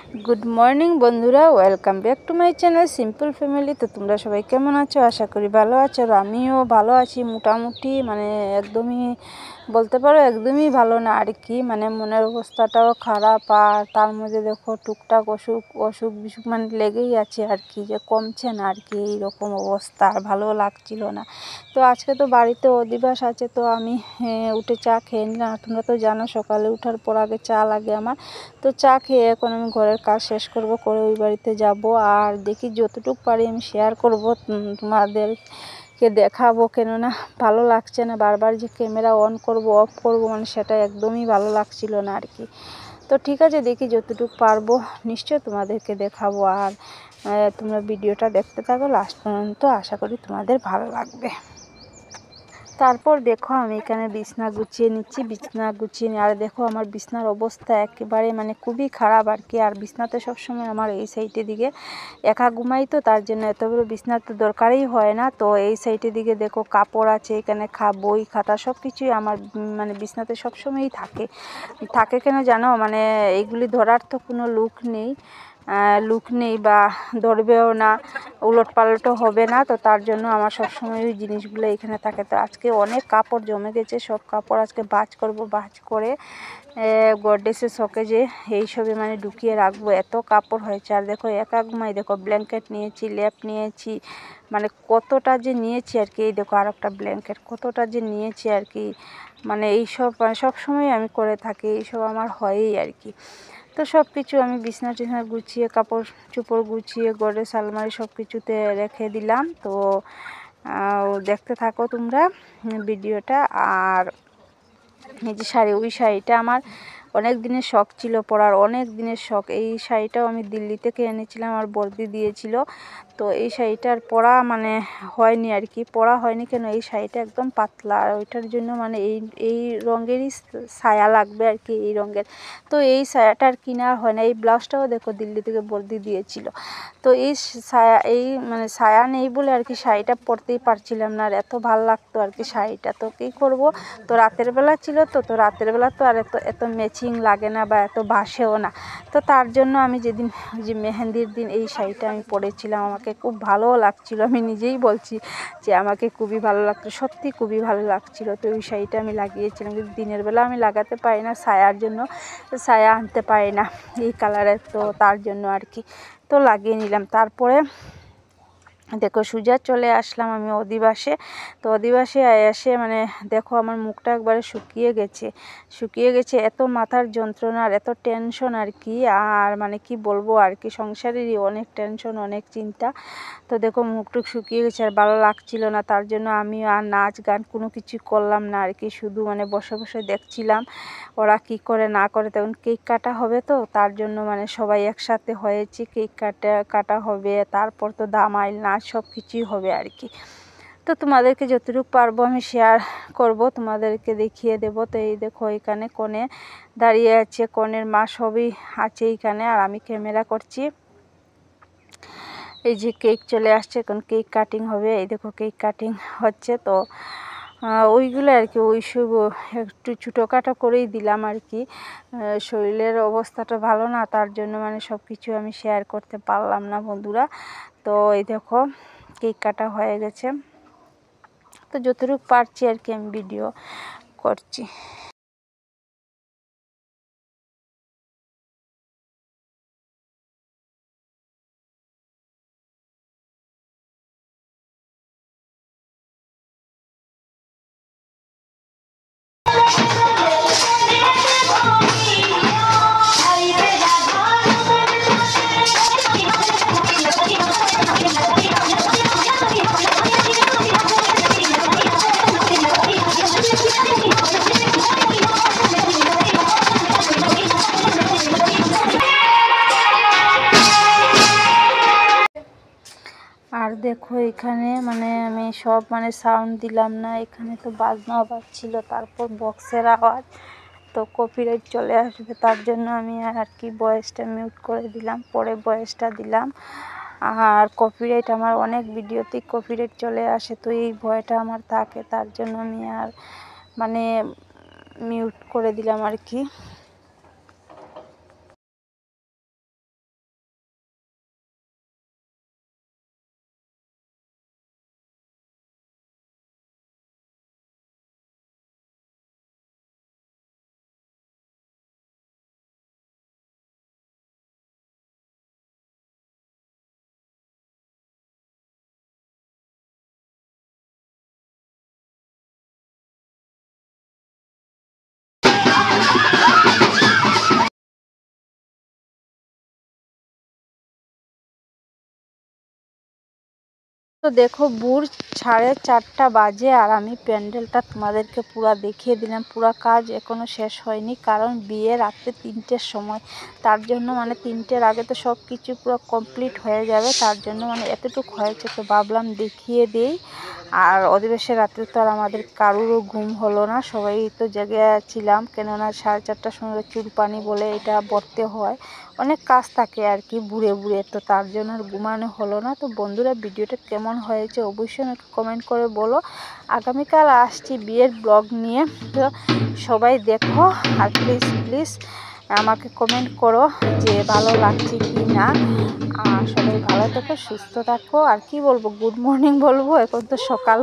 Good morning বন্ধুরা, welcome back to my channel simple family. তো তোমরা সবাই কেমন আছো? আশা করি ভালো আছো। আর আমিও ভালো আছি মোটামুটি, মানে একদমই বলতে পারো একদমই ভালো না আর কি, মানে মনের অবস্থাটাও খারাপ। আর তার মধ্যে দেখো টুকটাক অসুখ বিসুখ মানে লেগেই আছে আর কি, যে কমছে না আর কি, এইরকম অবস্থা। আর ভালো লাগছিল না। তো আজকে তো বাড়িতে অধিবাস আছে, তো আমি উঠে চা খেয়ে নিলাম। তোমরা তো জানো সকালে উঠার পর আগে চা লাগে আমার। তো চা খেয়ে এখন আমি ঘরের কাজ শেষ করব, করে ওই বাড়িতে যাব। আর দেখি যতটুকু পারি আমি শেয়ার করব, তোমাদেরকে দেখাবো। কেননা ভালো লাগছে না, বারবার যে ক্যামেরা অন করব অফ করব, মানে সেটা একদমই ভালো লাগছিল না আর কি। তো ঠিক আছে, দেখি যতটুকু পারবো নিশ্চয় তোমাদেরকে দেখাবো। আর তোমরা ভিডিওটা দেখতে থাকো লাস্ট পর্যন্ত, আশা করি তোমাদের ভালো লাগবে। তারপর দেখো আমি এখানে বিছনা গুছিয়ে নিচ্ছি, বিছনা গুছিয়ে আর দেখো আমার বিছনার অবস্থা একেবারে মানে খুবই খারাপ আর কি। আর বিছনাতে সবসময় আমার এই সাইডের দিকে একা ঘুমাই, তো তার জন্য এত বড় বিছনার তো দরকারই হয় না। তো এই সাইডের দিকে দেখো কাপড় আছে, এখানে বই খাতা সব কিছুই আমার মানে বিছনাতে সবসময়ই থাকে কেন জানো, মানে এইগুলি ধরার তো কোনো লুক নেই বা ধরবেও না, উলট পালটও হবে না। তো তার জন্য আমার সবসময় ওই জিনিসগুলো এখানে থাকে। তো আজকে অনেক কাপড় জমে গেছে, সব কাপড় আজকে ভাঁজ করব, ভাঁজ করে গডরেজের শোকেজে এইসবে মানে ঢুকিয়ে রাখবো। এত কাপড় হয়েছে। আর দেখো একা ঘুমাই, দেখো ব্ল্যাঙ্কেট নিয়েছি, লেপ নিয়েছি, মানে কতটা যে নিয়েছি আর কি। এই দেখো আর একটা ব্ল্যাঙ্কেট, কতটা যে নিয়েছি আর কি। মানে এইসব সবসময় আমি করে থাকি, এইসব আমার হয়ই আর কি। তো সব কিছু আমি বিছনা টিছনা গুছিয়ে কাপড় চোপড় গুছিয়ে গডরেজ আলমারি সব কিছুতে রেখে দিলাম। তো দেখতে থাকো তোমরা ভিডিওটা। আর এই যে শাড়ি, ওই শাড়িটা আমার অনেক দিনের শখ ছিল পরার, অনেক দিনের শখ। এই শাড়িটাও আমি দিল্লি থেকে এনেছিলাম, আর বর্দি দিয়েছিল। তো এই শাড়িটার পরা মানে হয়নি আর কি, পরা হয়নি কেন, এই শাড়িটা একদম পাতলা, আর ওইটার জন্য মানে এই রঙেরই ছায়া লাগবে আর কি, এই রঙের। তো এই ছায়াটার কিনা হয় না। এই ব্লাউজটাও দেখো দিল্লি থেকে বর্দি দিয়েছিল। তো এই মানে ছায়া নেই বলে আর কি শাড়িটা পরতেই পারছিলাম না। আর এত ভালো লাগতো আর কি শাড়িটা। তো কী করব, তো রাতের বেলা ছিল, তো রাতের বেলা তো আর এত ম্যাচিং লাগে না বা এত ভাসেও না। তো তার জন্য আমি যেদিন যে মেহেন্দির দিন এই শাড়িটা আমি পরেছিলাম, আমাকে খুব ভালোও লাগছিল। আমি নিজেই বলছি যে আমাকে খুবই ভালো লাগতো, সত্যি খুবই ভালো লাগছিল। তো ওই শাড়িটা আমি লাগিয়েছিলাম, কিন্তু দিনের বেলা আমি লাগাতে পারি না ছায়ার জন্য, ছায়া আনতে পারি না এই কালারের। তো তার জন্য আর কি তো লাগিয়ে নিলাম। তারপরে দেখো সোজা চলে আসলাম আমি অধিবাসে। তো অধিবাসে এসে মানে দেখো আমার মুখটা একবারে শুকিয়ে গেছে, এত মাথার যন্ত্রণা আর এত টেনশন আর কি। আর মানে কি বলবো আর কি, সংসারেরই অনেক টেনশন, অনেক চিন্তা। তো দেখো মুখটুক শুকিয়ে গেছে আর ভালো লাগছিল না। তার জন্য আমি আর নাচ গান কোনো কিছু করলাম না আর কি, শুধু মানে বসে বসে দেখছিলাম ওরা কি করে না করে। তখন কেক কাটা হবে, তো তার জন্য মানে সবাই একসাথে হয়েছি, কেক কাটা হবে, তারপর তো দামাইল নাচ সব কিছুই হবে আর কি। তো তোমাদেরকে যতটুকু পারবো আমি শেয়ার করব, তোমাদেরকে দেখিয়ে দেব। তো এই দেখো এখানে কনে দাঁড়িয়ে আছে, কনের মা সবই আছে এইখানে, আর আমি ক্যামেরা করছি। এই যে কেক চলে আসছে, এখন কেক কাটিং হবে। এই দেখো কেক কাটিং হচ্ছে। তো ওইগুলো আর কি, ওইসব একটু ছোটোখাটো করেই দিলাম আর কি। শরীরের অবস্থাটা ভালো না, তার জন্য মানে সব কিছু আমি শেয়ার করতে পারলাম না বন্ধুরা। তো এই দেখো কেক কাটা হয়ে গেছে। তো যতটুকু পারছি আর কি আমি ভিডিও করছি। আর দেখো এখানে মানে আমি সব মানে সাউন্ড দিলাম না, এখানে তো বাজনাও বাজছিল, তারপর বক্সের আওয়াজ, তো কপিরাইট চলে আসবে। তার জন্য আমি আর কি ভয়েসটা মিউট করে দিলাম, পরে ভয়েসটা দিলাম। আর কপিরাইট আমার অনেক ভিডিওতেই কপিরাইট চলে আসে, তো এই ভয়টা আমার থাকে, তার জন্য আমি আর মানে মিউট করে দিলাম আর কি। তো দেখো ভোর 4:30 বাজে আর আমি প্যান্ডেলটা তোমাদেরকে পুরো দেখিয়ে দিলাম। পুরো কাজ এখনো শেষ হয়নি, কারণ বিয়ে রাত্রে 3টের সময়, তার জন্য মানে 3টের আগে তো সব কিছু পুরো কমপ্লিট হয়ে যাবে, তার জন্য মানে এতটুকু হয়েছে, তো ভাবলাম দেখিয়ে দিই। আর অধিবেশে রাত্রে তো আর আমাদের কারোরও ঘুম হলো না, সবাই তো জেগে ছিলাম, কেননা 4:30টার সময় চুলপানি বলে এটা বলতে হয়, অনেক কাজ থাকে আর কি বুড়ে বুড়ে, তো তার জন্য আর ঘুমানো হলো না। তো বন্ধুরা, ভিডিওটা কেমন হয়েছে অবশ্যই একটু কমেন্ট করে বলো। আগামীকাল আসছি বিয়ের ব্লগ নিয়ে, তো সবাই দেখো আর প্লিজ প্লিজ আমাকে কমেন্ট করো যে ভালো লাগছে কি না। আর সবাই ভালো থাকো, সুস্থ থাকো, আর কি বলবো, গুড মর্নিং বলবো, এখন তো সকাল।